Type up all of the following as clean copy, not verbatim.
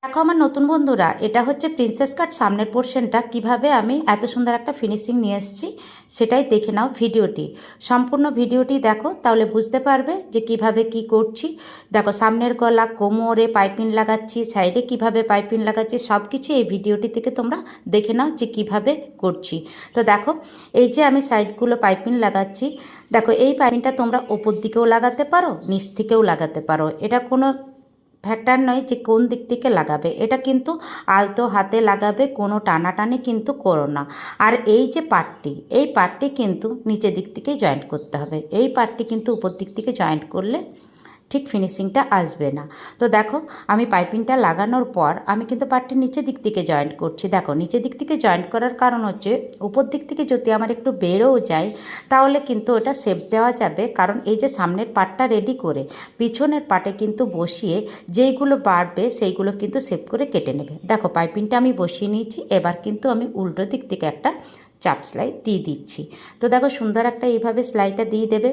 দেখো আমার নতুন বন্ধুরা, এটা হচ্ছে প্রিন্সেস কাট সামনের পোর্শনটা কিভাবে আমি এত সুন্দর একটা ফিনিশিং নিয়ে এসেছি সেটাই দেখে নাও ভিডিওটি। সম্পূর্ণ ভিডিওটি দেখো, তাহলে বুঝতে পারবে যে কিভাবে কি করছি। দেখো সামনের গলা, কোমরে পাইপিং লাগাচ্ছি, সাইডে কিভাবে পাইপিং লাগাচ্ছি, সব কিছু এই ভিডিওটি থেকে তোমরা দেখে নাও যে কিভাবে করছি। তো দেখো এই যে আমি সাইডগুলো পাইপিং লাগাচ্ছি, দেখো এই পাইপিংটা তোমরা ওপর দিকেও লাগাতে পারো, নিচ থেকেও লাগাতে পারো। এটা কোনো ফ্যাক্টর নয় যে কোন দিক থেকে লাগাবে, এটা কিন্তু আলতো হাতে লাগাবে, কোনো টানাটানি কিন্তু করো না। আর এই যে পার্টটি, এই পার্টটি কিন্তু নিচের দিক থেকে জয়েন্ট করতে হবে। এই পার্টটি কিন্তু উপর দিক থেকে জয়েন্ট করলে ঠিক ফিনিশিংটা আসবে না। তো দেখো আমি পাইপিংটা লাগানোর পর আমি কিন্তু পার্টটি নিচের দিক থেকে জয়েন্ট করছি। দেখো নিচের দিক থেকে জয়েন্ট করার কারণ হচ্ছে উপর দিক থেকে যদি আমার একটু বেরোও যায় তাহলে কিন্তু ওটা শেপ দেওয়া যাবে, কারণ এই যে সামনের পার্টটা রেডি করে পিছনের পার্টে কিন্তু বসিয়ে যেইগুলো বাড়বে সেইগুলো কিন্তু শেপ করে কেটে নেবে। দেখো পাইপিংটা আমি বসিয়ে নিয়েছি, এবার কিন্তু আমি উল্টো দিক থেকে একটা চাপ সেলাই দিয়ে দিচ্ছি। তো দেখো সুন্দর একটা এইভাবে সেলাইটা দিয়ে দেবে,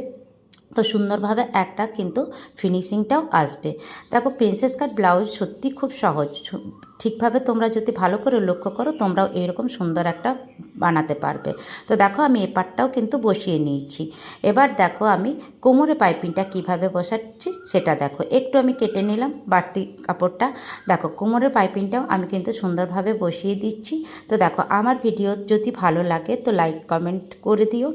তো সুন্দরভাবে একটা কিন্তু ফিনিশিংটাও আসবে। দেখো প্রিন্সেস কাট ব্লাউজ সত্যি খুব সহজ, ঠিকভাবে তোমরা যদি ভালো করে লক্ষ্য করো তোমরাও এরকম সুন্দর একটা বানাতে পারবে। তো দেখো আমি এই পাটটাও কিন্তু বসিয়ে নিয়েছি। এবার দেখো আমি কোমরে পাইপিংটা কিভাবে বসাচ্ছি সেটা দেখো, একটু আমি কেটে নিলাম বাড়তি কাপড়টা। দেখো কোমরের পাইপিংটাও আমি কিন্তু সুন্দরভাবে বসিয়ে দিচ্ছি। তো দেখো আমার ভিডিও যদি ভালো লাগে তো লাইক কমেন্ট করে দিও,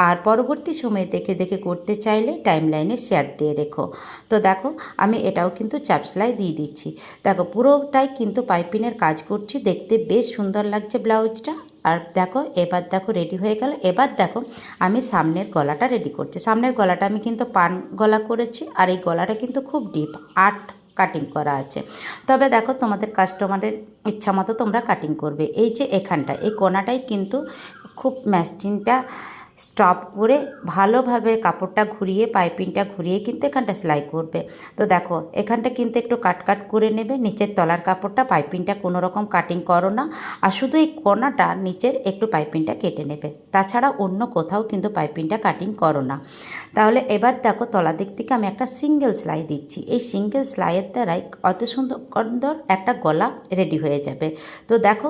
আর পরবর্তী সময়ে দেখে দেখে করতে চাইলে টাইমলাইনে শেয়ার দিয়ে রেখো। তো দেখো আমি এটাও কিন্তু চাপ সেলাই দিয়ে দিচ্ছি। দেখো পুরোটাই কিন্তু পাইপিংয়ের কাজ করছি, দেখতে বেশ সুন্দর লাগছে ব্লাউজটা। আর দেখো এবার দেখো রেডি হয়ে গেল। এবার দেখো আমি সামনের গলাটা রেডি করছি। সামনের গলাটা আমি কিন্তু পান গলা করেছি, আর এই গলাটা কিন্তু খুব ডিপ 8 কাটিং করা আছে। তবে দেখো তোমাদের কাস্টমারের ইচ্ছা মতো তোমরা কাটিং করবে। এই যে এখানটা এই কোনাটাই কিন্তু খুব ম্যাচিংটা স্টপ করে ভালোভাবে কাপড়টা ঘুরিয়ে পাইপিংটা ঘুরিয়ে কিন্তু এখানটা সেলাই করবে। তো দেখো এখানটা কিন্তু একটু কাট করে নেবে, নিচের তলার কাপড়টা পাইপিংটা কোনো রকম কাটিং করো না, আর শুধু এই কোনাটা নিচের একটু পাইপিংটা কেটে নেবে, তাছাড়া অন্য কোথাও কিন্তু পাইপিংটা কাটিং করো না। তাহলে এবার দেখো তলার দিক থেকে আমি একটা সিঙ্গেল সেলাই দিচ্ছি। এই সিঙ্গেল সেলাইয়ের দ্বারাই অত সুন্দর একটা গলা রেডি হয়ে যাবে। তো দেখো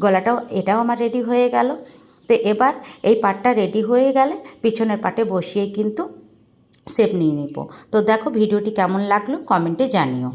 গলাটাও এটাও আমার রেডি হয়ে গেল। তো এবার এই পাটটা রেডি হয়ে গেলে পিছনের পাটে বসিয়ে কিন্তু শেপ নিয়ে নিব। তো দেখো ভিডিওটি কেমন লাগলো কমেন্টে জানিও।